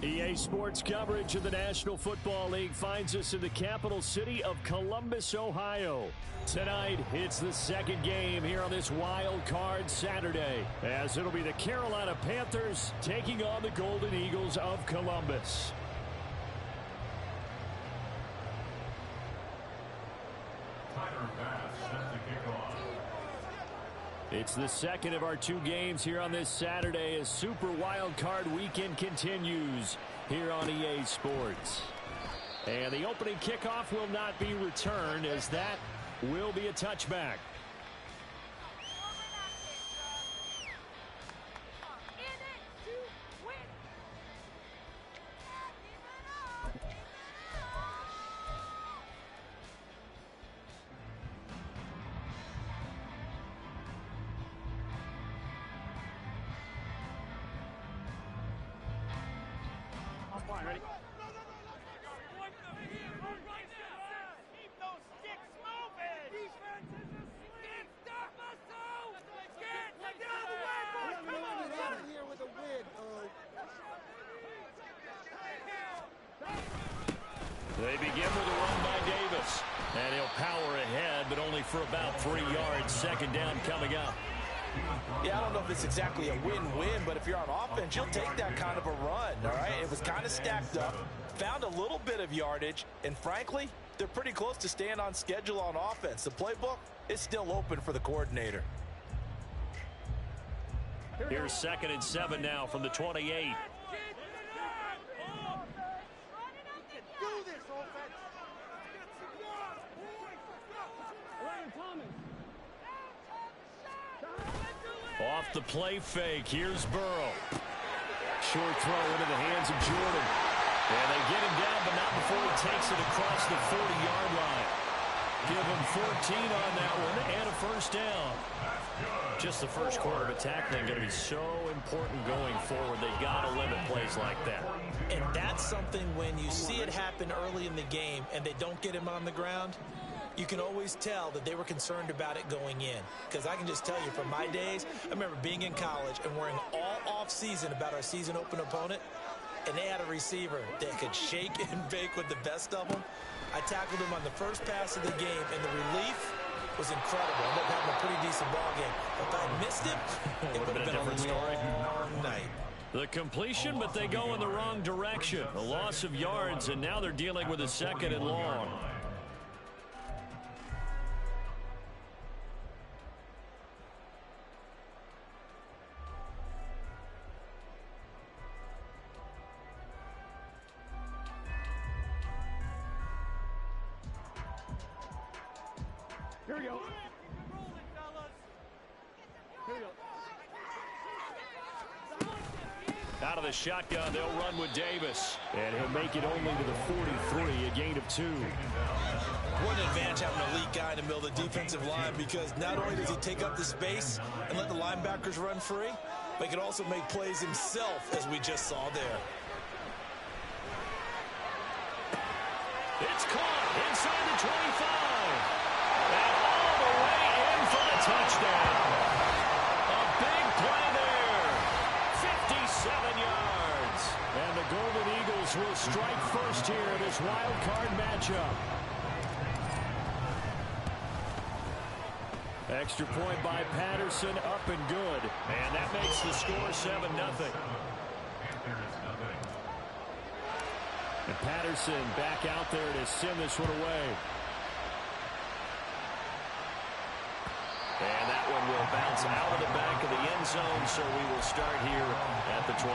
EA Sports coverage of the National Football League finds us in the capital city of Columbus, Ohio. Tonight, it's the second game here on this wild card Saturday, as it'll be the Carolina Panthers taking on the Golden Eagles of Columbus. It's the second of our two games here on this Saturday as Super Wild Card Weekend continues here on EA Sports. And the opening kickoff will not be returned, as that will be a touchback. Ready? Keep those sticks moving! Defense is asleep! Stop us, though! Get out of the way, boys! Come on, out of here with a win, They begin with a run by Davis. And he'll power ahead, but only for about 3 yards. Second down coming up. Yeah, I don't know if it's exactly a win-win, but if you're on offense, you'll take that kind of a run, all right? It was kind of stacked up, found a little bit of yardage, and frankly, they're pretty close to staying on schedule on offense. The playbook is still open for the coordinator. Here's 2nd and 7 now from the 28. Off the play fake, here's Burrow. Short throw into the hands of Jordan. And they get him down, but not before he takes it across the 40-yard line. Give him 14 on that one and a first down. Just the first quarter, but tackling going to be so important going forward. They've got to limit plays like that. And that's something when you see it happen early in the game and they don't get him on the ground, you can always tell that they were concerned about it going in. Because I can just tell you from my days, I remember being in college and worrying all off-season about our season open opponent, and they had a receiver that could shake and bake with the best of them. I tackled him on the first pass of the game, and the relief was incredible. I ended up having a pretty decent ball game. But if I missed him, it would have been a different story. Long night. The completion, but they go in the wrong direction. A loss of yards, and now they're dealing with a 2nd and long. Here we go. Here we go. Out of the shotgun, they'll run with Davis. And he'll make it only to the 43, a gain of 2. What an advantage having an elite guy in the middle of the defensive line, because not only does he take up the space and let the linebackers run free, but he can also make plays himself, as we just saw there. It's caught inside the 25. And all the way in for the touchdown. A big play there. 57 yards. And the Golden Eagles will strike first here in this wild card matchup. Extra point by Patterson, up and good. And that makes the score 7-0. And Patterson back out there to send this one away. And that one will bounce out of the back of the end zone, so we will start here at the 25.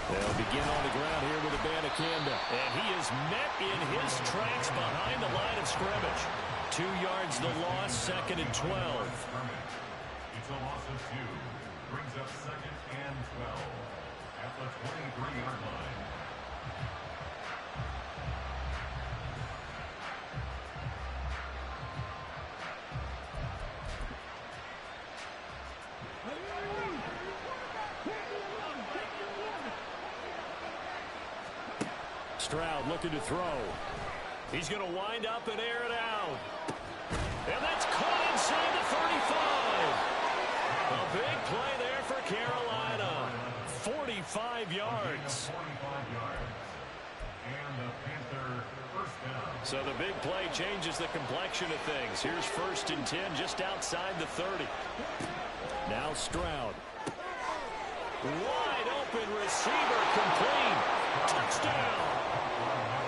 They'll begin on the ground here with Abanikanda. And he is met in his tracks behind the line of scrimmage. 2 yards the loss, 2nd and 12. It's a loss of 2. Brings up 2nd and 12 at the 23-yard line. Stroud looking to throw. He's going to wind up and air it out. And that's caught inside the 35. A big play there for Carolina. 45 yards. And the Panther first down. So the big play changes the complexion of things. Here's 1st and 10 just outside the 30. Now Stroud. Wide open receiver complete. Touchdown.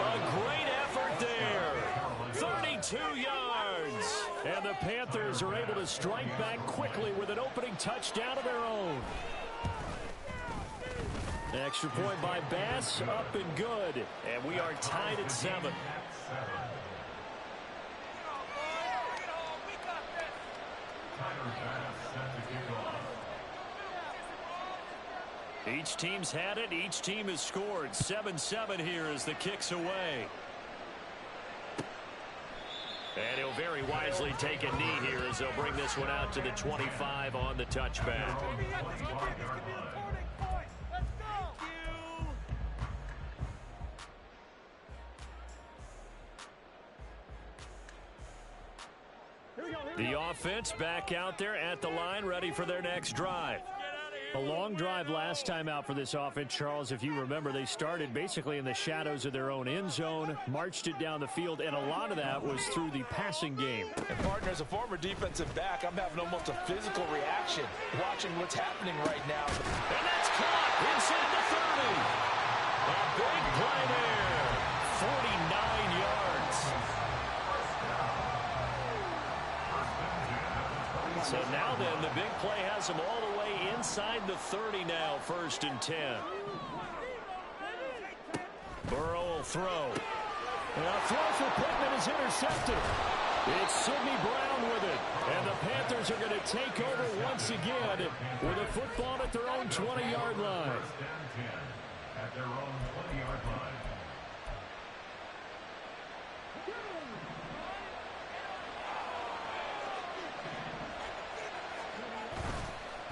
A great effort there. 32 yards. And the Panthers are able to strike back quickly with an opening touchdown of their own. Extra point by Bass, up and good. And we are tied at 7. Each team's had it. Each team has scored. 7-7 here as the kick's away. And he'll very wisely take a knee here as they'll bring this one out to the 25 on the touchback. The offense back out there at the line, ready for their next drive. A long drive last time out for this offense, Charles. If you remember, they started basically in the shadows of their own end zone, marched it down the field, and a lot of that was through the passing game. And partner, as a former defensive back, I'm having almost a physical reaction watching what's happening right now. And that's caught inside the 30. A big play there. 49 yards. So now then, the big play has them all the way inside the 30 now, 1st and 10. Burrow will throw. And a throw for Pittman is intercepted. It's Sidney Brown with it. And the Panthers are going to take over once again with a football at their own 20-yard line. At their own 20-yard line.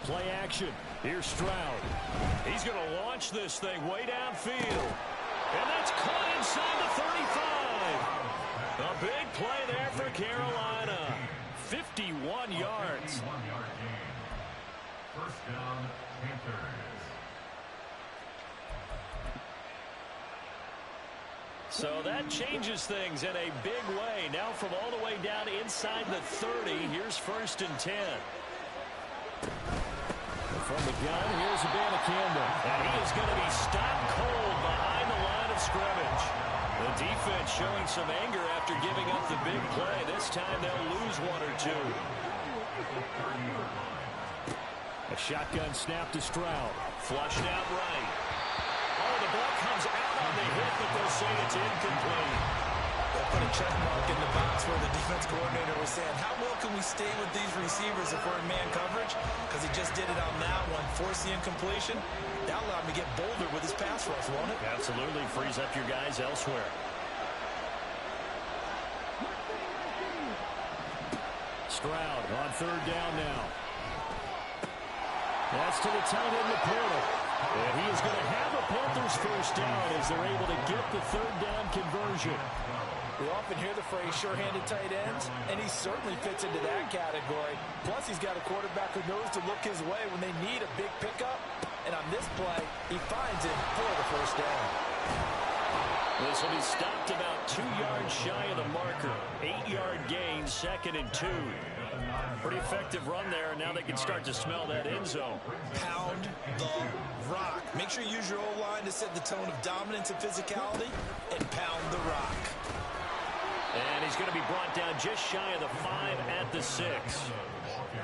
Play action. Here's Stroud. He's going to launch this thing way downfield. And that's caught inside the 35. A big play there for Carolina. 51 yards. 51-yard gain. First down, Panthers. So that changes things in a big way. Now from all the way down inside the 30, here's 1st and 10. From the gun, here's Abanikanda. And he is going to be stopped cold behind the line of scrimmage. The defense showing some anger after giving up the big play. This time they'll lose one or two. A shotgun snap to Stroud. Flushed out right. Oh, the ball comes out on the hit, but they'll say it's incomplete. They'll put a check mark in the box where the defense coordinator was saying, how well can we stay with these receivers if we're in man coverage? Because he just did it on that one, force the incompletion. That allowed him to get bolder with his pass rush, won't it? Absolutely. Frees up your guys elsewhere. Stroud on 3rd down now. That's to the tight end, Laporta. And he is going to have a Panthers first down as they're able to get the 3rd down conversion. We often hear the phrase sure-handed tight ends, and he certainly fits into that category. Plus, he's got a quarterback who knows to look his way when they need a big pickup. And on this play, he finds it for the first down. This will be stopped about 2 yards shy of the marker. 8-yard gain, 2nd and 2. Pretty effective run there, and now they can start to smell that end zone. Pound the rock. Make sure you use your O-line to set the tone of dominance and physicality, and pound the rock. And he's going to be brought down just shy of the 5 at the 6.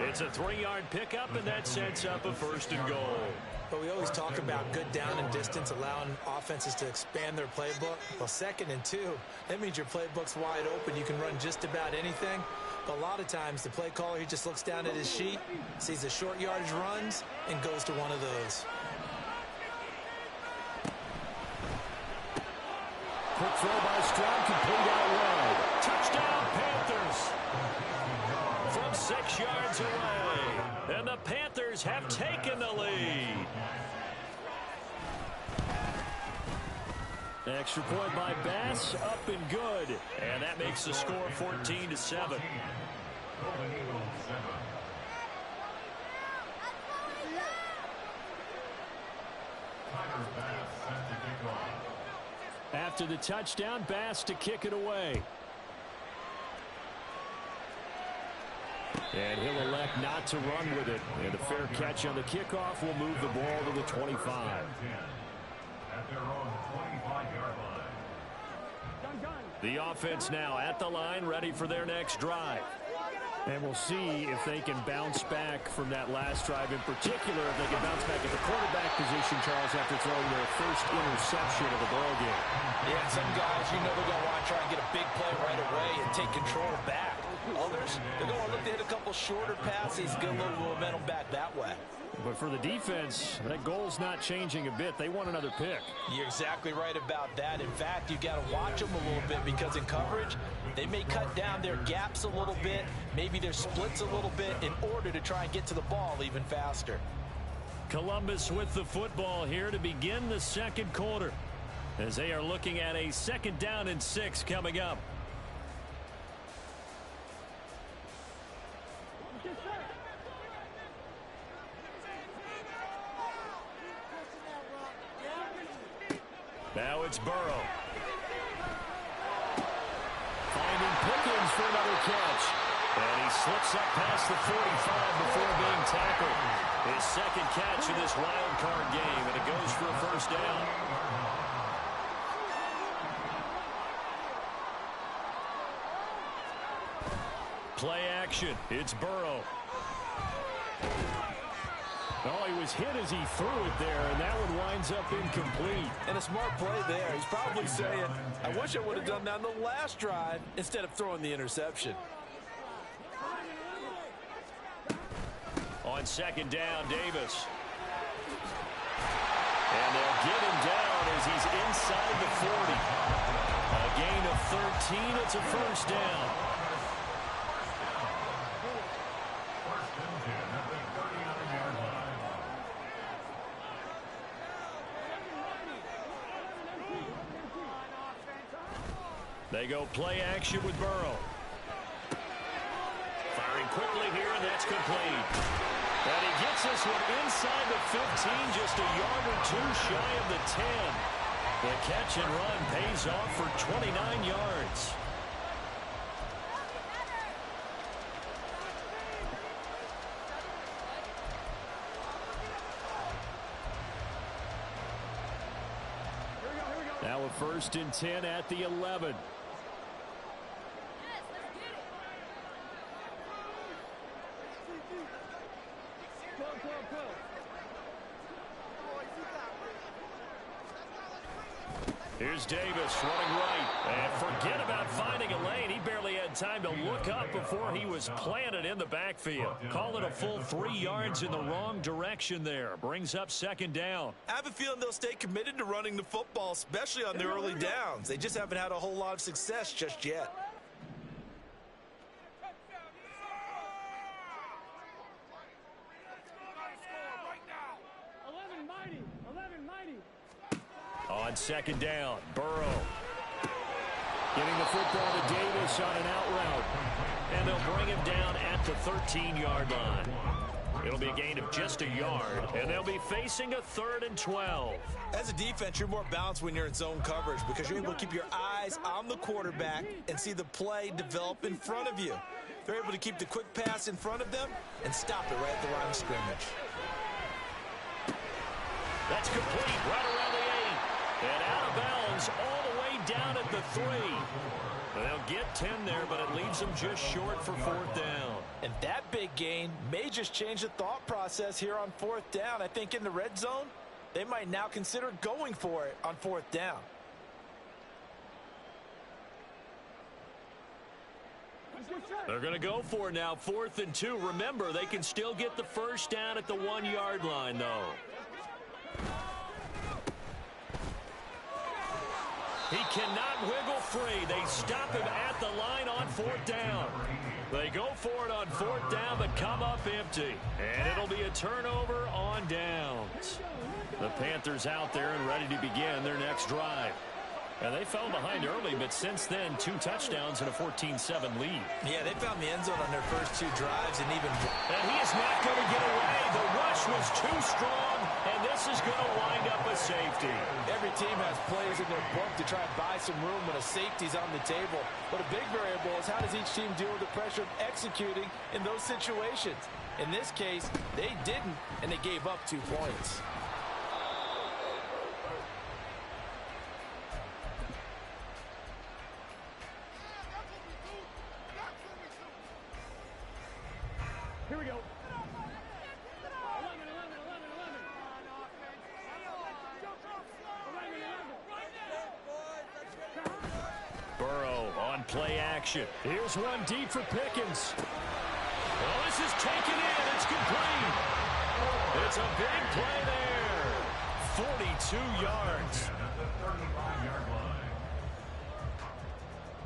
It's a 3-yard pickup, and that sets up a 1st and goal. But we always talk about good down and distance, allowing offenses to expand their playbook. Well, 2nd and 2, that means your playbook's wide open. You can run just about anything. But a lot of times, the play caller, he just looks down at his sheet, sees the short yardage runs, and goes to one of those. Quick throw by Stroud, complete out wide. Touchdown, Panthers! From 6 yards away. And the Panthers have taken the lead. Extra point by Bass, up and good. And that makes the score 14-7. After the touchdown, Bass to kick it away. And he'll elect not to run with it. And a fair catch on the kickoff will move the ball to the 25. At their own 25-yard line. The offense now at the line, ready for their next drive. And we'll see if they can bounce back from that last drive, in particular if they can bounce back at the quarterback position, Charles, after throwing their first interception of the ball game. Yeah, some guys, you know they're going to want to try and get a big play right away and take control back. Others, they're going to look to hit a couple shorter passes, get a little momentum back that way. But for the defense, that goal's not changing a bit. They want another pick. You're exactly right about that. In fact, you've got to watch them a little bit because in coverage, they may cut down their gaps a little bit, maybe their splits a little bit in order to try and get to the ball even faster. Columbus with the football here to begin the second quarter as they are looking at a 2nd down and 6 coming up. Now it's Burrow. Finding Pickens for another catch. And he slips up past the 45 before being tackled. His 2nd catch in this wild card game, and it goes for a 1st down. Play action. It's Burrow. Oh, he was hit as he threw it there, and that one winds up incomplete. And a smart play there. He's probably saying, I wish I would have done that on the last drive instead of throwing the interception. On 2nd down, Davis. And they'll get him down as he's inside the 40. A gain of 13. It's a 1st down. They go play action with Burrow. Firing quickly here, and that's complete. And he gets this one inside the 15, just a yard or 2 shy of the 10. The catch and run pays off for 29 yards. Now a 1st and 10 at the 11. Here's Davis running right. And forget about finding a lane. He barely had time to look up before he was planted in the backfield. Call it a full 3 yards in the wrong direction there. Brings up 2nd down. I have a feeling they'll stay committed to running the football, especially on their early downs. They just haven't had a whole lot of success just yet. On 2nd down, Burrow. Getting the football to Davis on an out route. And they'll bring him down at the 13-yard line. It'll be a gain of just a yard, and they'll be facing a 3rd and 12. As a defense, you're more balanced when you're in zone coverage because you're able to keep your eyes on the quarterback and see the play develop in front of you. They're able to keep the quick pass in front of them and stop it right at the line of scrimmage. That's complete right around the 8. And out of bounds all the way down at the 3. They'll get 10 there, but it leaves them just short for 4th down. And that big gain may just change the thought process here on 4th down. I think in the red zone, they might now consider going for it on 4th down. They're going to go for it now, 4th and 2. Remember, they can still get the 1st down at the 1-yard line, though. He cannot wiggle free. They stop him at the line on 4th down. They go for it on 4th down, but come up empty. And it'll be a turnover on downs. The Panthers out there and ready to begin their next drive. And they fell behind early, but since then, 2 touchdowns and a 14-7 lead. Yeah, they found the end zone on their first 2 drives and even... And he is not going to get away. The rush was too strong, and this is going to wind up a safety. Every team has plays in their book to try and buy some room when a safety's on the table. But a big variable is how does each team deal with the pressure of executing in those situations. In this case, they didn't, and they gave up 2 points. Here we go. 11. Burrow on play action. Here's one deep for Pickens. Well, this is taken in. It's complete. It's a big play there. 42 yards.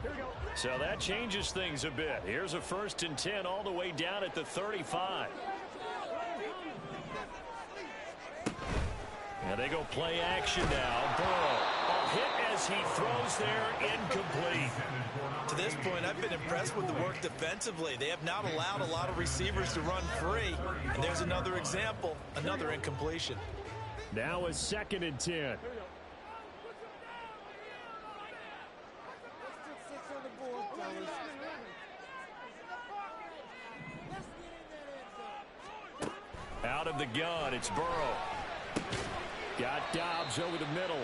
Here we go. So that changes things a bit. Here's a 1st and 10 all the way down at the 35. And they go play action now. Burrow, a hit as he throws there, incomplete. To this point, I've been impressed with the work defensively. They have not allowed a lot of receivers to run free. And there's another example, another incompletion. Now a 2nd and 10. Out of the gun, it's Burrow. Got Dobbs over the middle.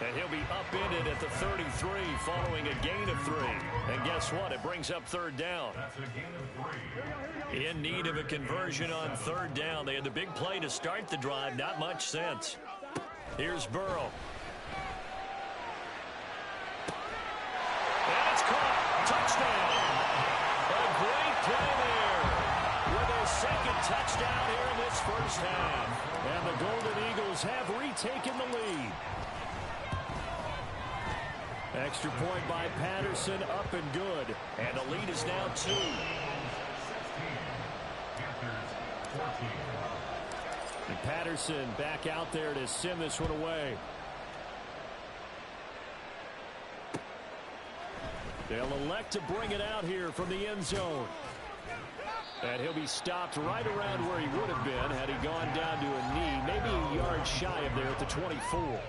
And he'll be upended at the 33 following a gain of 3. And guess what? It brings up 3rd down. In need of a conversion on 3rd down. They had the big play to start the drive. Not much sense. Here's Burrow. And it's caught. Touchdown. A great play there. With their 2nd touchdown here in this first half. And the Golden Eagles have retaken the lead. Extra point by Patterson, up and good. And the lead is now 2. And Patterson back out there to send this one away. They'll elect to bring it out here from the end zone. And he'll be stopped right around where he would have been had he gone down to a knee, maybe a yard shy of there at the 24.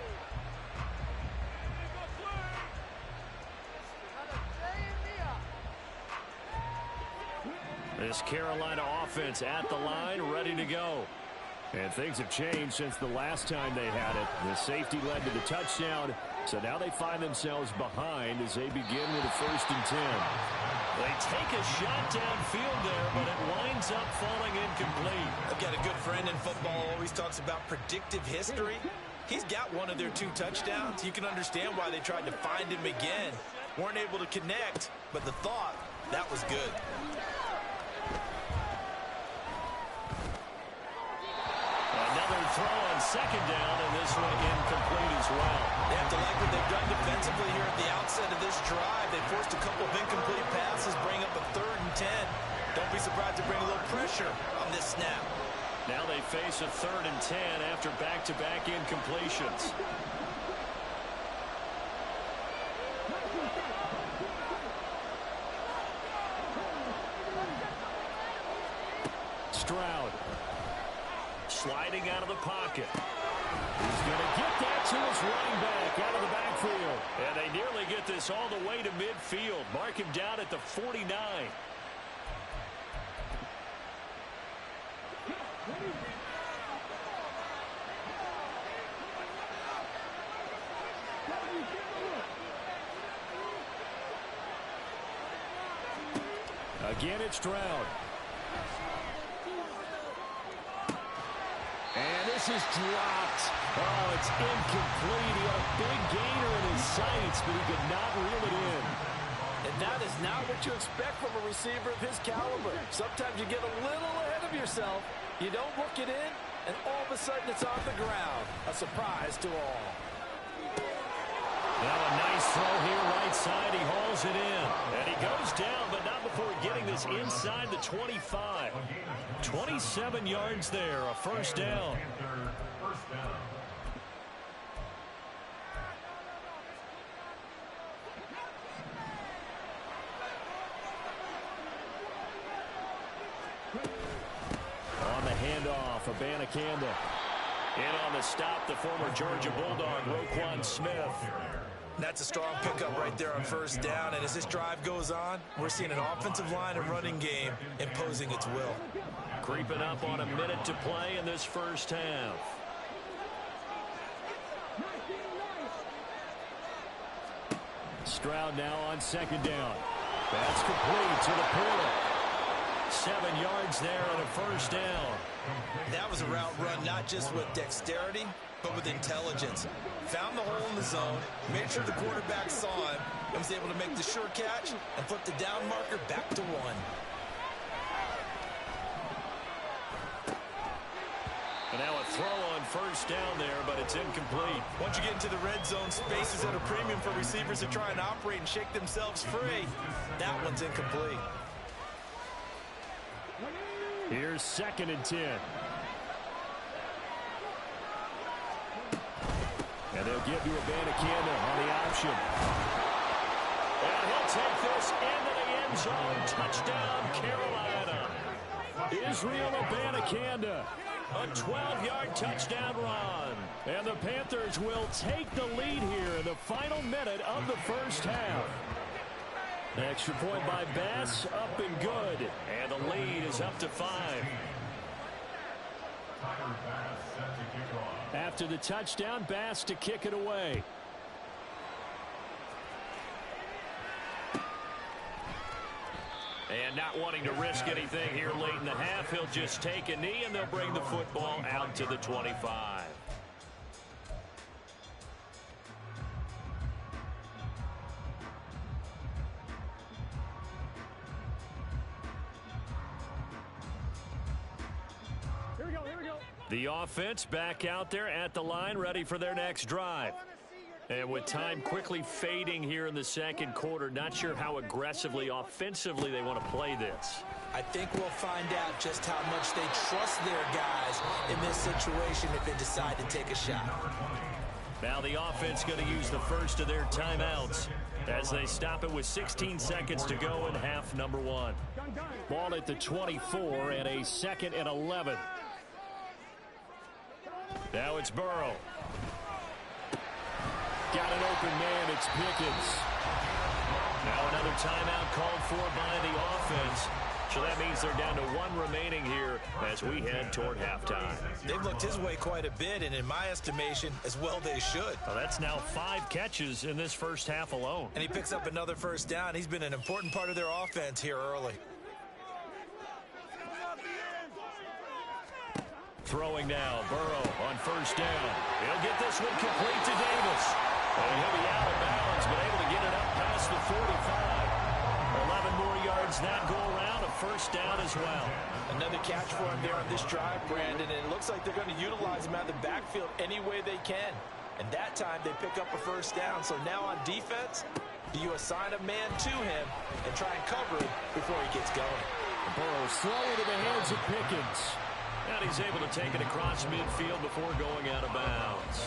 This Carolina offense at the line, ready to go. And things have changed since the last time they had it. The safety led to the touchdown, so now they find themselves behind as they begin with a 1st and 10. They take a shot downfield there, but it winds up falling incomplete. I've got a good friend in football who always talks about predictive history. He's got one of their 2 touchdowns. You can understand why they tried to find him again. Weren't able to connect, but the thought, that was good. Another throw on 2nd down, and this one incomplete as well. They have to like what they've done defensively here at the outset of this drive. They forced a couple of incomplete passes, bring up a 3rd and 10. Don't be surprised to bring a little pressure on this snap. Now they face a 3rd and 10 after back-to-back incompletions. Stroud. Sliding out of the pocket. He's going to get that to his running back out of the backfield. And they nearly get this all the way to midfield. Mark him down at the 49. Again, it's Stroud. And this is dropped. Oh, it's incomplete. He had a big gainer in his sights, but he could not reel it in. And that is not what you expect from a receiver of his caliber. Sometimes you get a little ahead of yourself. You don't look it in, and all of a sudden it's on the ground. A surprise to all. Now a nice throw here right side. He hauls it in. And he goes down, but not before getting this inside the 25. 27 yards there, a 1st down. On the handoff, Abanikanda. In on the stop, the former Georgia Bulldog, Roquan Smith. That's a strong pickup right there on first down. And as this drive goes on, we're seeing an offensive line and running game imposing its will. Creeping up on a minute to play in this first half. Stroud now on second down. That's complete to the Porter. 7 yards there and a first down. That was a route run not just with dexterity, but with intelligence. Found the hole in the zone, made sure the quarterback saw him, and was able to make the sure catch and flip the down marker back to 1. And now a throw on first down there, but it's incomplete. Once you get into the red zone, space is at a premium for receivers to try and operate and shake themselves free. That one's incomplete. Here's 2nd and 10. And they'll give you Abanikanda on the option. And he'll take this into the end zone. Touchdown, Carolina. Israel Abanikanda. A 12-yard touchdown run. And the Panthers will take the lead here in the final minute of the first half. An extra point by Bass, up and good. And the lead is up to 5. After the touchdown, Bass to kick it away. And not wanting to risk anything here late in the half, he'll just take a knee and they'll bring the football out to the 25. The offense back out there at the line, ready for their next drive. And with time quickly fading here in the second quarter, not sure how aggressively, offensively they want to play this. I think we'll find out just how much they trust their guys in this situation if they decide to take a shot. Now the offense going to use the first of their timeouts as they stop it with 16 seconds to go in half number 1. Ball at the 24 and a 2nd and 11. Now it's Burrow. Got an open man, it's Pickens. Now another timeout called for by the offense. So that means they're down to 1 remaining here as we head toward halftime. They've looked his way quite a bit, and in my estimation, as well they should. Well, that's now 5 catches in this first half alone. And he picks up another first down. He's been an important part of their offense here early. Throwing now, Burrow on first down. He'll get this one complete to Davis. And he'll be out of bounds, but able to get it up past the 45. 11 more yards that go around, a first down as well. Another catch for him there on this drive, Brandon, and it looks like they're going to utilize him out of the backfield any way they can. And that time they pick up a first down. So now on defense, do you assign a man to him and try and cover it before he gets going? Burrow throw into the hands of Pickens. And he's able to take it across midfield before going out of bounds.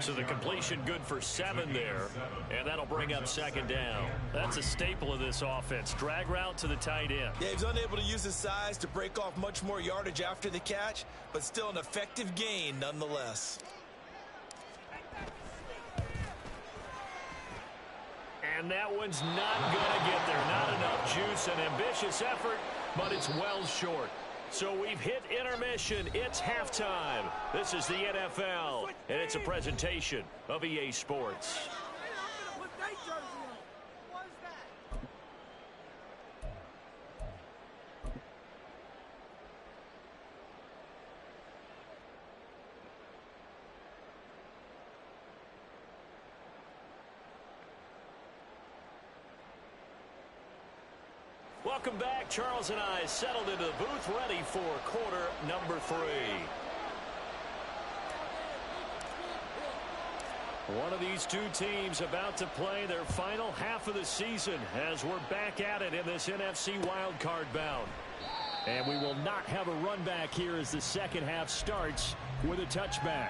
So the completion good for 7 there, and that'll bring up 2nd down. That's a staple of this offense. Drag route to the tight end. Yeah, he was unable to use his size to break off much more yardage after the catch, but still an effective gain nonetheless. And that one's not going to get there. Not enough juice, an ambitious effort, but it's well short. So we've hit intermission. It's halftime. This is the NFL, and it's a presentation of EA Sports. Welcome back. Charles and I settled into the booth, ready for quarter number 3. One of these two teams about to play their final half of the season as we're back at it in this NFC wildcard bout. And we will not have a run back here as the second half starts with a touchback.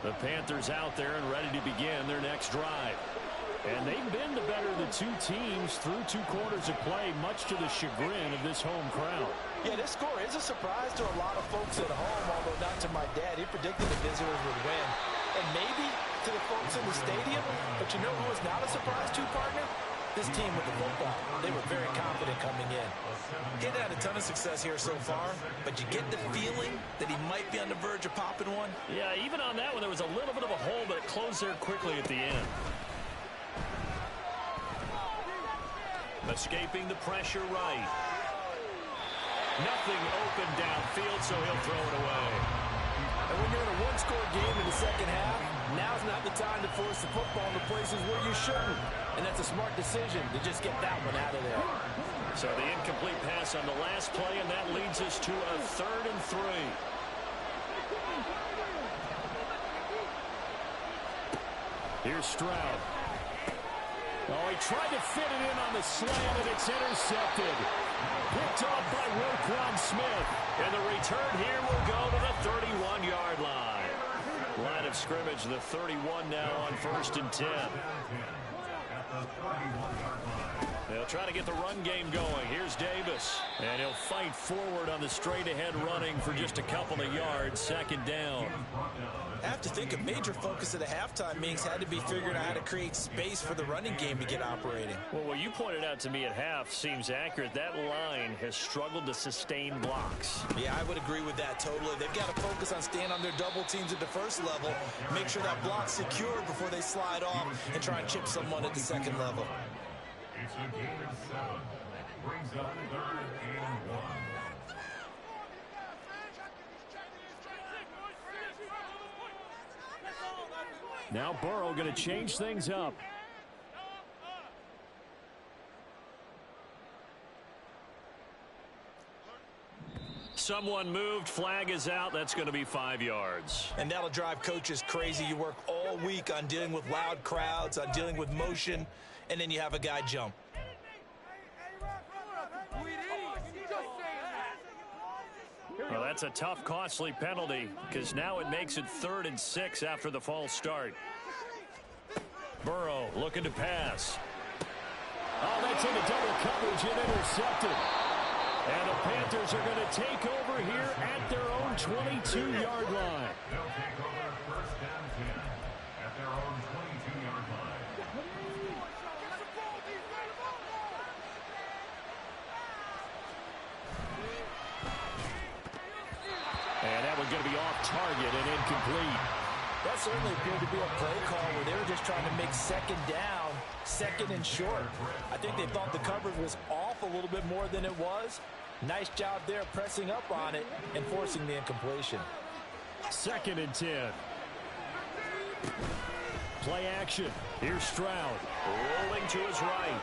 The Panthers out there and ready to begin their next drive. And they've been the better of the two teams through 2 quarters of play, much to the chagrin of this home crowd. Yeah, this score is a surprise to a lot of folks at home, although not to my dad. He predicted the visitors would win. And maybe to the folks in the stadium, but you know who was not a surprise to, partner? This team with the football. They were very confident coming in. He had a ton of success here so far, but you get the feeling that he might be on the verge of popping one. Yeah, even on that one, there was a little bit of a hole, but it closed there quickly at the end. Escaping the pressure right. Nothing open downfield, so he'll throw it away. And when you're in a one-score game in the second half, now's not the time to force the football into places where you shouldn't. And that's a smart decision to just get that one out of there. So the incomplete pass on the last play, and that leads us to a 3rd and 3. Here's Stroud. Oh, he tried to fit it in on the slant, and it's intercepted. Picked off by Roquan Smith. And the return here will go to the 31-yard line. Line of scrimmage, the 31 now on 1st and 10. They'll try to get the run game going. Here's Davis. And he'll fight forward on the straight-ahead running for just a couple of yards. 2nd down. I have to think a major focus of the halftime meetings had to be figuring out how to create space for the running game to get operating. Well, what you pointed out to me at half seems accurate. That line has struggled to sustain blocks. Yeah, I would agree with that totally. They've got to focus on staying on their double teams at the first level, make sure that block's secure before they slide off and try and chip someone at the second level. It's a gain of 7. Brings up 3rd and 1. Now Burrow going to change things up. Someone moved. Flag is out. That's going to be 5 yards. And that'll drive coaches crazy. You work all week on dealing with loud crowds, on dealing with motion, and then you have a guy jump. Well, that's a tough, costly penalty because now it makes it 3rd and 6 after the false start. Burrow looking to pass. Oh, that's into double coverage and intercepted. And the Panthers are going to take over here at their own 22-yard line. They'll take over 1st and 10 at their own 22-yard line. And that one's going to be off target and incomplete. That certainly appeared to be a play call where they were just trying to make 2nd down, 2nd and short. I think they thought the coverage was off a little bit more than it was. Nice job there pressing up on it and forcing the incompletion. 2nd and 10. Play action. Here's Stroud. Rolling to his right.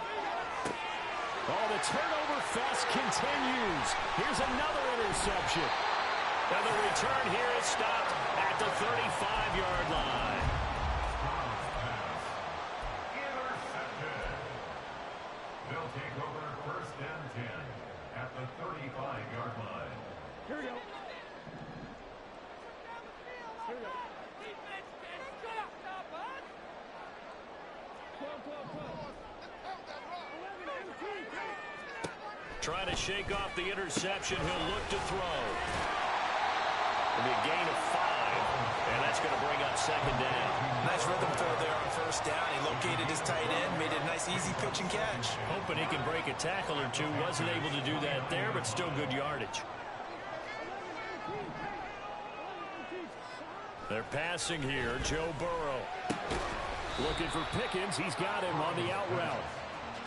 Oh, the turnover fest continues. Here's another interception. And the return here is stopped at the 35-yard line. Intercepted. They'll take over 1st and 10 at the 35-yard line. Here we go. Here we go. Trying to shake off the interception. He'll look to throw. It'll be a gain of 5, and that's going to bring up 2nd down. Nice rhythm throw there on 1st down. He located his tight end, made it a nice, easy pitch and catch. Hoping he can break a tackle or two. Wasn't able to do that there, but still good yardage. They're passing here. Joe Burrow. Looking for Pickens. He's got him on the out route.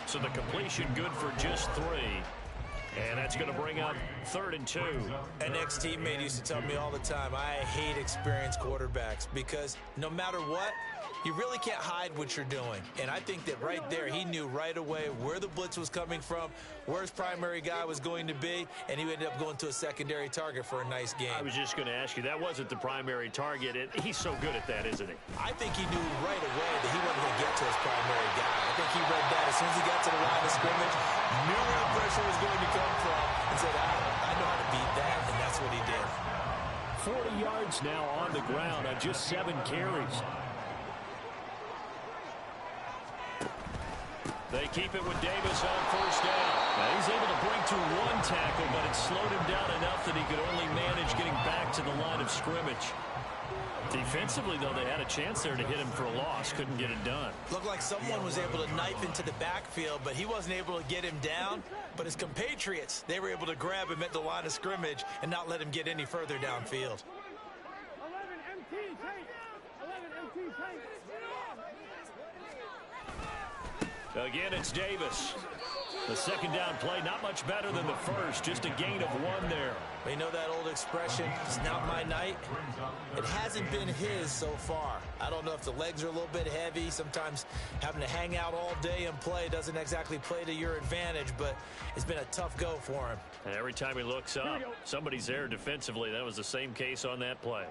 So the completion good for just 3. And that's going to bring up 3rd and 2. An ex-teammate used to tell me all the time, I hate experienced quarterbacks because no matter what, you really can't hide what you're doing. And I think that right there, he knew right away where the blitz was coming from, where his primary guy was going to be, and he ended up going to a secondary target for a nice game. I was just going to ask you, that wasn't the primary target. He's so good at that, isn't he? I think he knew right away that he wasn't going to get to his primary guy. I think he read that as soon as he got to the line of scrimmage, knew where the pressure was going to come from, and said, I know how to beat that, and that's what he did. 40 yards now on the ground on just 7 carries. They keep it with Davis on first down. Now he's able to break through 1 tackle, but it slowed him down enough that he could only manage getting back to the line of scrimmage. Defensively, though, they had a chance there to hit him for a loss. Couldn't get it done. Looked like someone was able to knife into the backfield, but he wasn't able to get him down. But his compatriots, they were able to grab him at the line of scrimmage and not let him get any further downfield. 11 MT tank. 11 MT tank. Again, it's Davis. The second down play, not much better than the first, just a gain of 1 there. You know that old expression, it's not my night? It hasn't been his so far. I don't know if the legs are a little bit heavy. Sometimes having to hang out all day and play doesn't exactly play to your advantage, but it's been a tough go for him. And every time he looks up, somebody's there defensively. That was the same case on that play.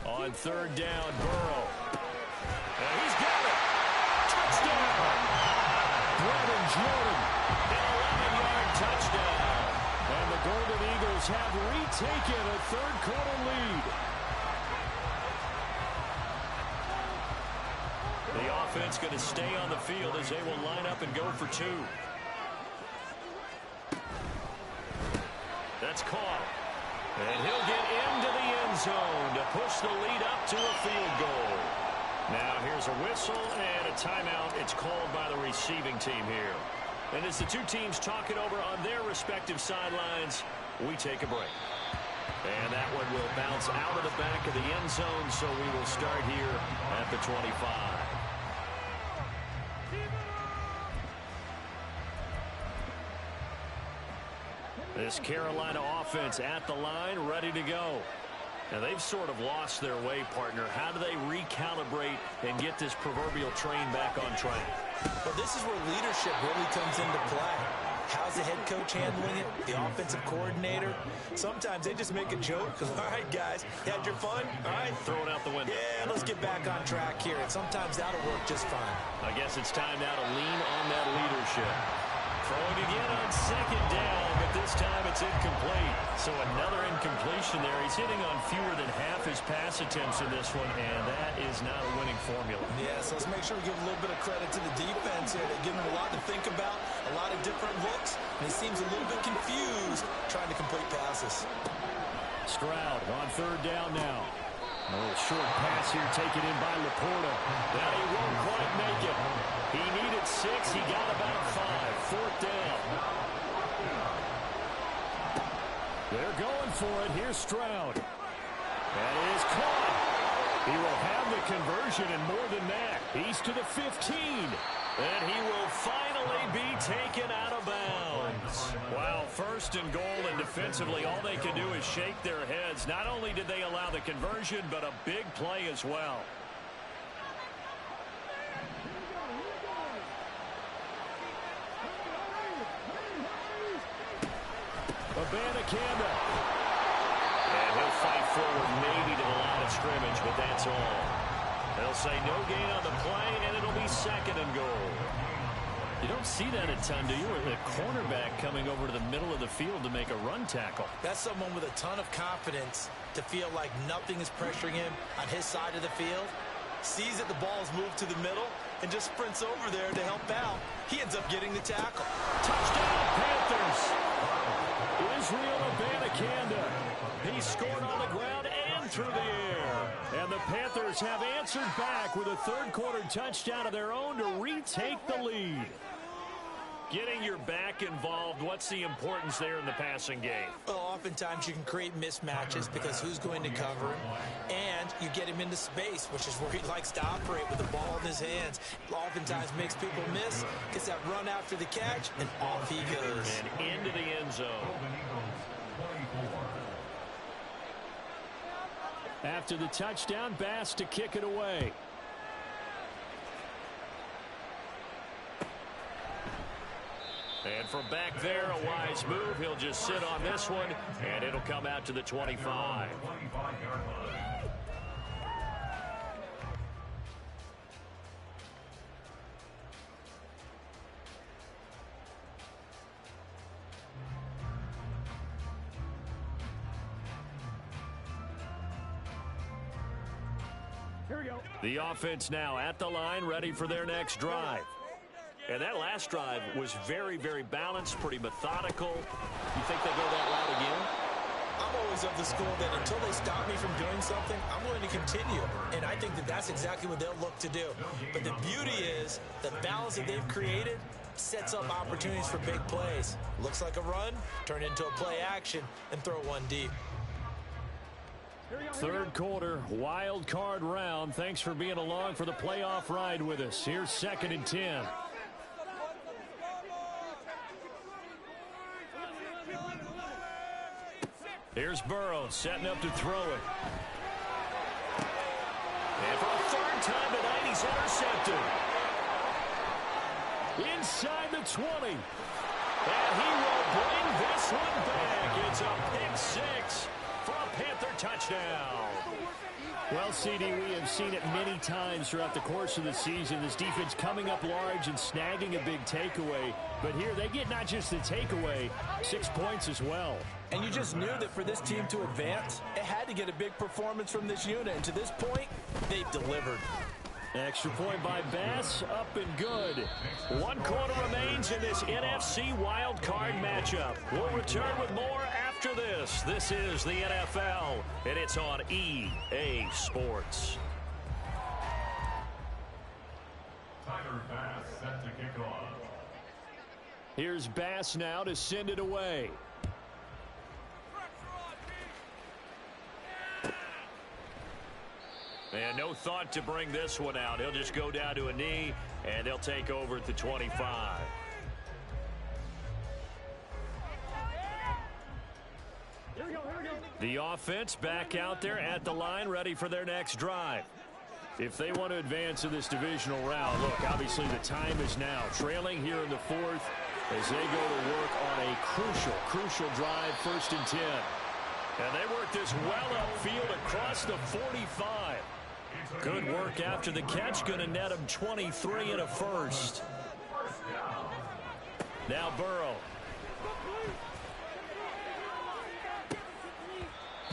11. On third down, Burrow. And he's got it. Touchdown. Brevin Jordan. An 11-yard touchdown. And the Golden Eagles have retaken a third-quarter lead. The offense going to stay on the field as they will line up and go for 2. That's caught. And he'll get into the end zone to push the lead up to a field goal. Now here's a whistle and a timeout. It's called by the receiving team here. And as the 2 teams talk it over on their respective sidelines, we take a break. And that one will bounce out of the back of the end zone, so we will start here at the 25. This Carolina offense at the line, ready to go. Now, they've sort of lost their way, partner. How do they recalibrate and get this proverbial train back on track? Well, this is where leadership really comes into play. How's the head coach handling it? The offensive coordinator? Sometimes they just make a joke. All right, guys, you had your fun? All right. Throw it out the window. Yeah, let's get back on track here. And sometimes that'll work just fine. I guess it's time now to lean on that leadership. Throwing again on second down, but this time it's incomplete. So another incompletion there. He's hitting on fewer than half his pass attempts in this one, and that is not a winning formula. Yeah, so let's make sure we give a little bit of credit to the defense here. They're giving him a lot to think about, a lot of different looks, and he seems a little bit confused trying to complete passes. Stroud on third down now. A little short pass here taken in by Laporta. Now he won't quite make it. He needed 6. He got about 5. Fourth down. They're going for it. Here's Stroud. That is caught. He will have the conversion and more than that. He's to the 15. And he will finally be taken out of bounds. Wow, first and goal, and defensively all they can do is shake their heads. Not only did they allow the conversion, but a big play as well. Abanikanda. And he'll fight forward maybe to the line of scrimmage, but that's all. They'll say no gain on the play, and it'll be second and goal. You don't see that a ton, do you? Or the cornerback coming over to the middle of the field to make a run tackle. That's someone with a ton of confidence to feel like nothing is pressuring him on his side of the field. Sees that the ball is moved to the middle and just sprints over there to help out. He ends up getting the tackle. Touchdown, Panthers! Israel Abanikanda. He scored on the ground and through the air. And the Panthers have answered back with a third-quarter touchdown of their own to retake the lead. Getting your back involved, what's the importance there in the passing game? Well, oftentimes you can create mismatches because who's going to cover him, and you get him into space, which is where he likes to operate with the ball in his hands. Oftentimes makes people miss, gets that run after the catch, and off he goes. And into the end zone. After the touchdown, Bass to kick it away. And from back there, a wise move. He'll just sit on this one, and it'll come out to the 25. Here we go. The offense now at the line, ready for their next drive. And that last drive was very, very balanced, pretty methodical. You think they go that route again? I'm always of the school that until they stop me from doing something, I'm going to continue. And I think that that's exactly what they'll look to do. But the beauty is the balance that they've created sets up opportunities for big plays. Looks like a run, turn into a play action, and throw one deep. Third quarter, wild card round. Thanks for being along for the playoff ride with us. Here's 2nd and 10. Here's Burrow setting up to throw it. And for the 3rd time tonight, he's intercepted. Inside the 20. And he will bring this one back. It's a pick 6 for a Panther touchdown. Well, CD, we have seen it many times throughout the course of the season. This defense coming up large and snagging a big takeaway. But here they get not just the takeaway, 6 points as well. And you just knew that for this team to advance, it had to get a big performance from this unit. And to this point, they've delivered. Extra point by Bass, up and good. 1 quarter remains in this NFC wild card matchup. We'll return with more after this. This is the NFL, and it's on EA Sports. Tyler Bass set to kick off. Here's Bass now to send it away. And no thought to bring this one out. He'll just go down to a knee, and they'll take over at the 25. The offense back out there at the line, ready for their next drive. If they want to advance in this divisional round, look, obviously the time is now. Trailing here in the 4th as they go to work on a crucial drive, 1st and 10. And they work this well upfield across the 45. Good work after the catch. Going to net him 23 and a first. Now Burrow.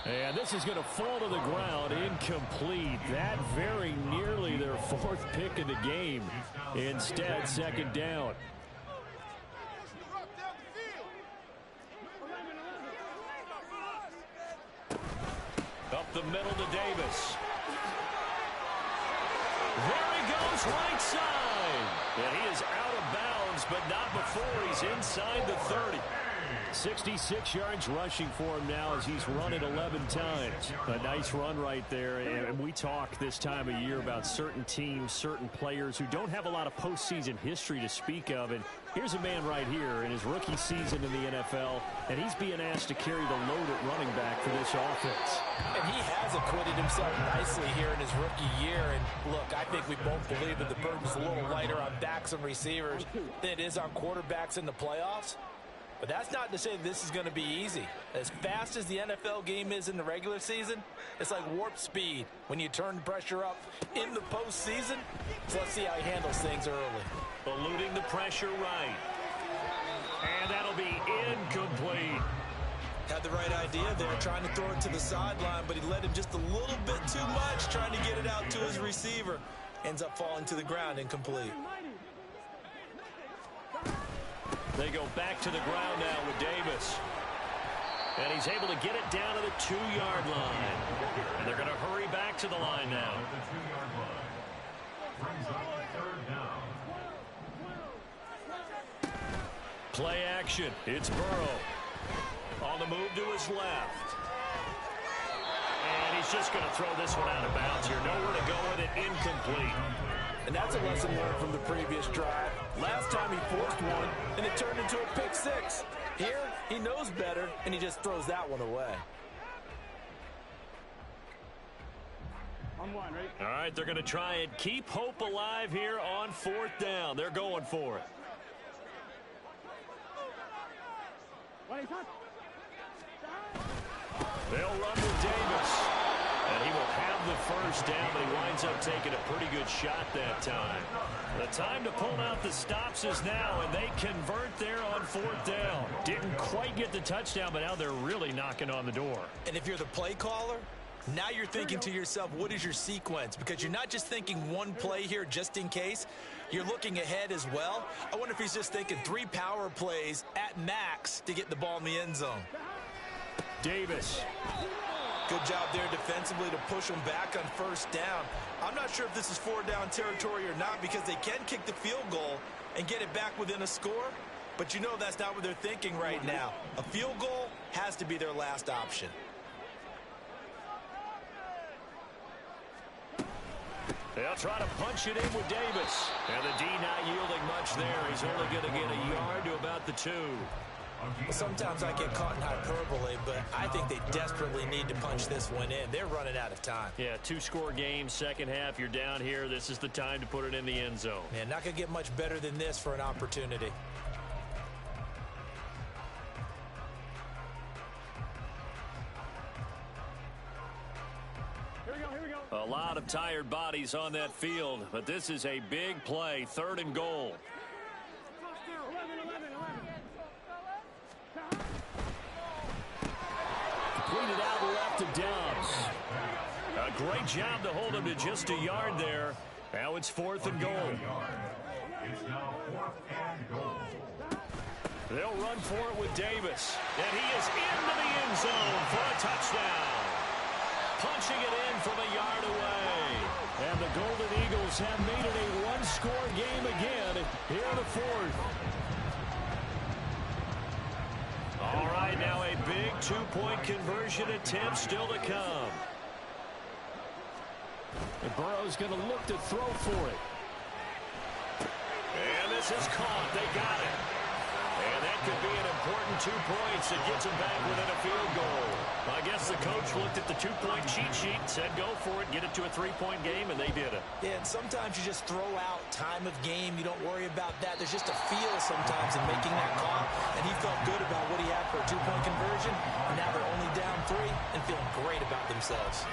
And this is going to fall to the ground. Incomplete. That very nearly their 4th pick of the game. Instead, 2nd down. Up the middle to Davis. There he goes, right side. And he is out of bounds, but not before he's inside the 30. 66 yards rushing for him now as he's run it 11 times. A nice run right there. And we talk this time of year about certain teams, certain players who don't have a lot of postseason history to speak of. And here's a man right here in his rookie season in the NFL, and he's being asked to carry the load at running back for this offense. And he has acquitted himself nicely here in his rookie year. And look, I think we both believe that the burden's a little lighter on backs and receivers than it is on quarterbacks in the playoffs. But that's not to say that this is going to be easy. As fast as the NFL game is in the regular season, it's like warp speed when you turn pressure up in the postseason. So let's see how he handles things early. Eluding the pressure right. And that'll be incomplete. Had the right idea there, trying to throw it to the sideline, but he led him just a little bit too much, trying to get it out to his receiver. Ends up falling to the ground, incomplete. They go back to the ground now with Davis. And he's able to get it down to the 2-yard line. And they're going to hurry back to the line now. At the 2-yard line. Brings up 3rd down. Play action. It's Burrow. On the move to his left. And he's just going to throw this one out of bounds here. Nowhere to go with it. Incomplete. And that's a lesson learned from the previous drive. Last time he forced one, and it turned into a pick 6. Here, he knows better, and he just throws that one away. On 1, right? All right, they're going to try and keep hope alive here on 4th down. They're going for it. They'll run with Davis. And he will have the 1st down, but he winds up taking a pretty good shot that time. The time to pull out the stops is now, and they convert there on 4th down. Didn't quite get the touchdown, but now they're really knocking on the door. And if you're the play caller, Now you're thinking to yourself, what is your sequence? Because you're not just thinking one play here just in case. You're looking ahead as well. I wonder if he's just thinking 3 power plays at max to get the ball in the end zone. Davis. Good job there defensively to push them back on first down. I'm not sure if this is 4-down territory or not because they can kick the field goal and get it back within a score. But you know that's not what they're thinking right now. A field goal has to be their last option. They'll try to punch it in with Davis. And the D not yielding much there. He's only going to get a yard to about the 2. Sometimes I get caught in hyperbole, but I think they desperately need to punch this one in. They're running out of time. Yeah, 2-score game, second half. You're down here. This is the time to put it in the end zone. Man, not going to get much better than this for an opportunity. A lot of tired bodies on that field, but this is a big play, 3rd and goal. Completed out left to Dobbs. A great job to hold him to just a yard there. Now it's 4th and goal. It's now 4th and goal. They'll run for it with Davis. And he is into the end zone for a touchdown. Punching it in from a yard away. And the Golden Eagles have made it a 1-score game again here in the 4th. All right, now a big 2-point conversion attempt still to come. And Burrow's going to look to throw for it. And this is caught. They got it. And that could be an important 2 points that gets them back within a field goal. I guess the coach looked at the 2-point cheat sheet, said go for it, get it to a 3-point game, and they did it. Yeah, and sometimes you just throw out time of game. You don't worry about that. There's just a feel sometimes in making that call, and he felt good about what he had for a 2-point conversion, and now they're only down 3 and feeling great about themselves.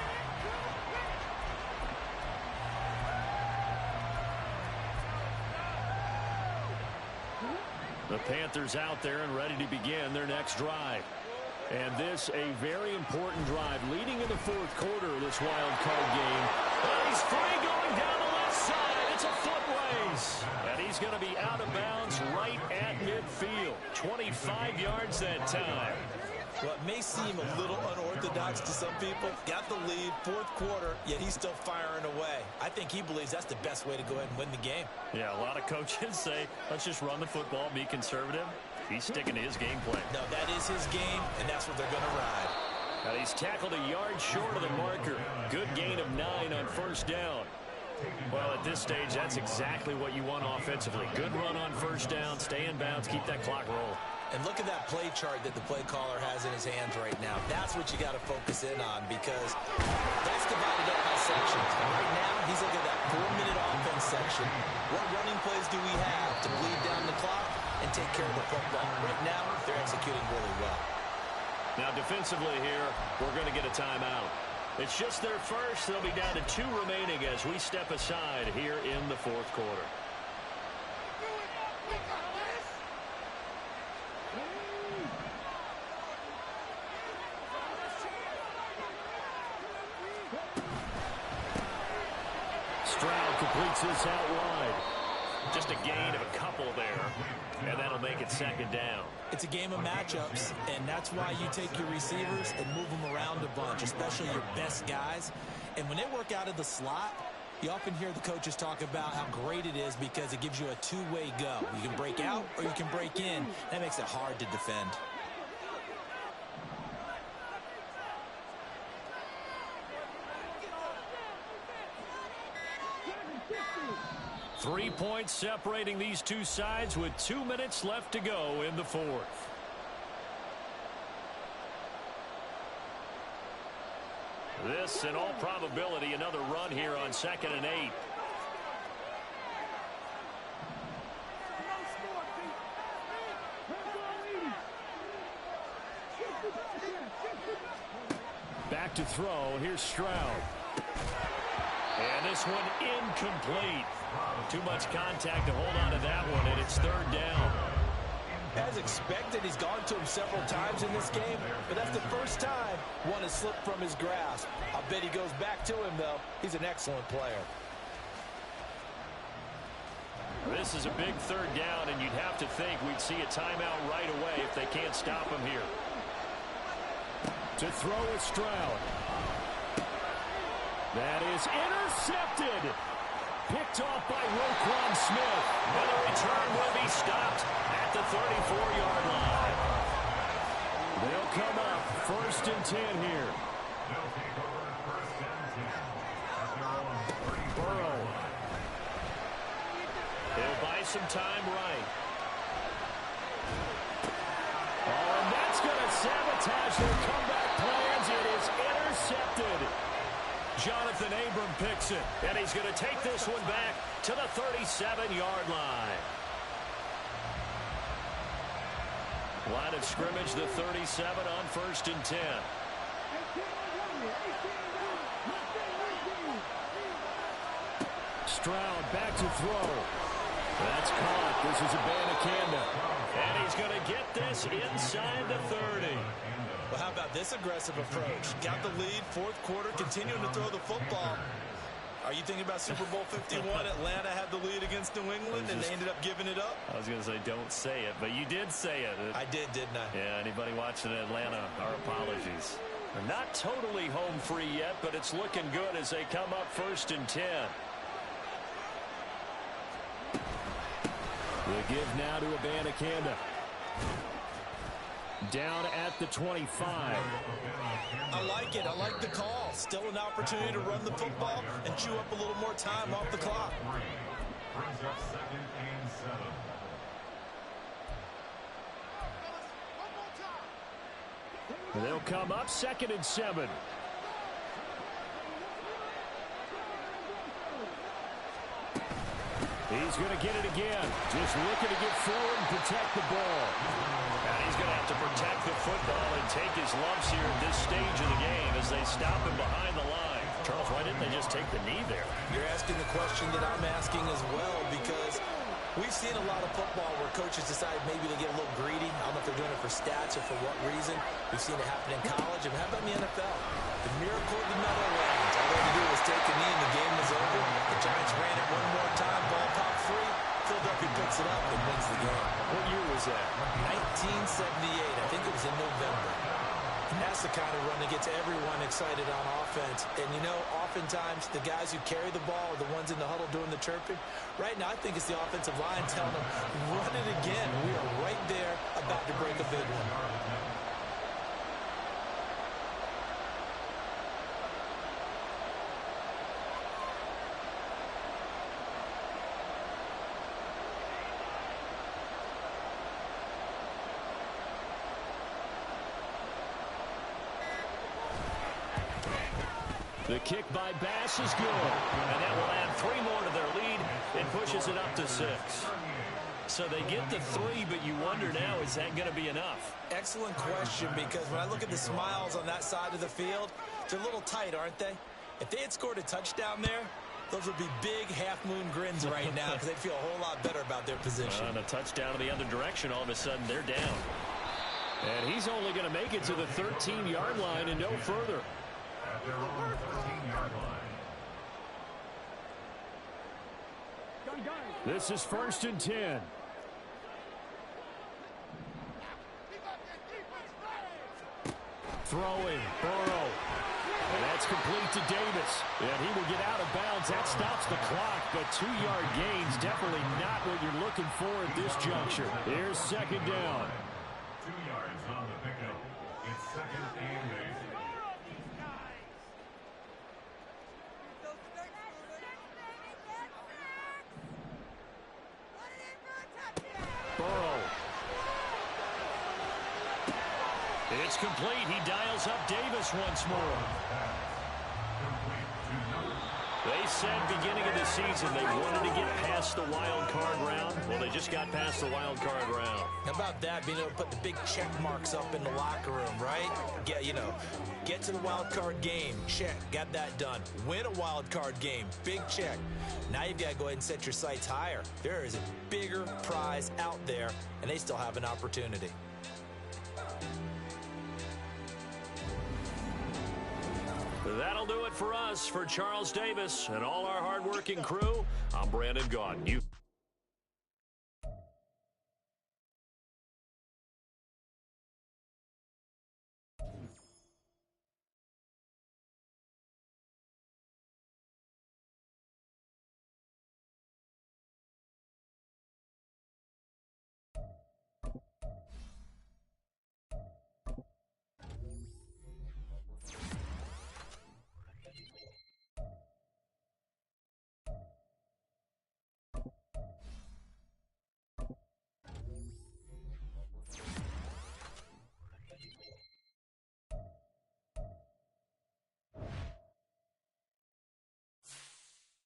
The Panthers out there and ready to begin their next drive. And this a very important drive leading in the 4th quarter of this wild card game. And he's free going down the left side. It's a foot race. And he's going to be out of bounds right at midfield. 25 yards that time. Well, it may seem a little unorthodox to some people. Got the lead, 4th quarter, yet he's still firing away. I think he believes that's the best way to go ahead and win the game. Yeah, a lot of coaches say, let's just run the football, be conservative. He's sticking to his game plan. No, that is his game, and that's what they're going to ride. Now he's tackled a yard short of the marker. Good gain of 9 on first down. Well, at this stage, that's exactly what you want offensively. Good run on first down, stay in bounds, keep that clock rolling. And look at that play chart that the play caller has in his hands right now. That's what you got to focus in on because that's divided up by sections. And right now, he's looking at that 4-minute offense section. What running plays do we have to bleed down the clock and take care of the football? Right now, they're executing really well. Now, defensively here, we're going to get a timeout. It's just their first. They'll be down to 2 remaining as we step aside here in the 4th quarter. Stroud completes this out wide. Just a gain of a couple there, and that'll make it 2nd down. It's a game of matchups, and that's why you take your receivers and move them around a bunch, especially your best guys. And when they work out of the slot, you often hear the coaches talk about how great it is because it gives you a 2-way go. You can break out or you can break in. That makes it hard to defend. Three points separating these two sides with 2 minutes left to go in the 4th. This, in all probability, another run here on 2nd and 8. Back to throw. Here's Stroud. And this one incomplete. Too much contact to hold on to that one, and it's 3rd down. As expected, he's gone to him several times in this game, but that's the first time one has slipped from his grasp. I'll bet he goes back to him, though. He's an excellent player. This is a big third down, and you'd have to think we'd see a timeout right away if they can't stop him here. To throw is Stroud. That is intercepted. Picked off by Roquan Smith. And the return will be stopped at the 34-yard line. They'll come up 1st and 10 here. They'll take over 1st and 10 at their own 34. Burrow. He'll buy some time right. Oh, and that's going to sabotage their comeback plans. It is intercepted. Jonathan Abram picks it, and he's going to take this one back to the 37-yard line. Line of scrimmage, the 37 on 1st and 10. Stroud back to throw. That's caught. This is Abanikanda. And he's going to get this inside the 30. Well, how about this aggressive approach? Got the lead, 4th quarter, continuing to throw the football. Are you thinking about Super Bowl 51? Atlanta had the lead against New England, and they ended up giving it up? I was going to say, don't say it, but you did say it. I did, didn't I? Yeah, anybody watching Atlanta, our apologies. They're not totally home free yet, but it's looking good as they come up 1st and 10. The give now to Abanikanda. Down at the 25. I like it. I like the call. Still an opportunity to run the football and chew up a little more time off the clock. Brings up 2nd and 7. They'll come up 2nd and 7. He's going to get it again. Just looking to get forward and protect the ball. And he's going to have to protect the football and take his lumps here at this stage of the game as they stop him behind the line. Charles, why didn't they just take the knee there? You're asking the question that I'm asking as well, because we've seen a lot of football where coaches decide maybe to get a little greedy. I don't know if they're doing it for stats or for what reason. We've seen it happen in college. And how about in the NFL? The miracle of the Meadowlands. All they had to do was take a knee and the game was over. The Giants ran it one more time. Ball popped free. Philadelphia picks it up and wins the game. What year was that? 1978. I think it was in November. That's the kind of run that gets everyone excited on offense. And, you know, oftentimes the guys who carry the ball are the ones in the huddle doing the chirping. Right now, I think it's the offensive line telling them, run it again. We are right there about to break a big one. The kick by Bass is good. And that will add 3 more to their lead and pushes it up to 6. So they get the 3, but you wonder now, is that going to be enough? Excellent question, because when I look at the smiles on that side of the field, they're a little tight, aren't they? If they had scored a touchdown there, those would be big half-moon grins right now because they'd feel a whole lot better about their position. On a touchdown in the other direction, all of a sudden they're down. And he's only going to make it to the 13-yard line and no further. At their own 13-yard line. This is 1st and 10. Throwing, Burrow. And that's complete to Davis. And he will get out of bounds. That stops the clock, but 2-yard gains definitely not what you're looking for at this juncture. Here's 2nd down. 2 yards on the pickup. It's 2nd and 8. Burrow. It's complete. He dials up Davis once more. They said beginning of the season they wanted to get past the wild card round. Well, they just got past the wild card round. How about that, being able to put the big check marks up in the locker room, right? Get to the wild card game, check, got that done. Win a wild card game, big check. Now you've got to go ahead and set your sights higher. There is a bigger prize out there, and they still have an opportunity. That'll do it for us. For Charles Davis and all our hardworking crew, I'm Brandon Gaudin.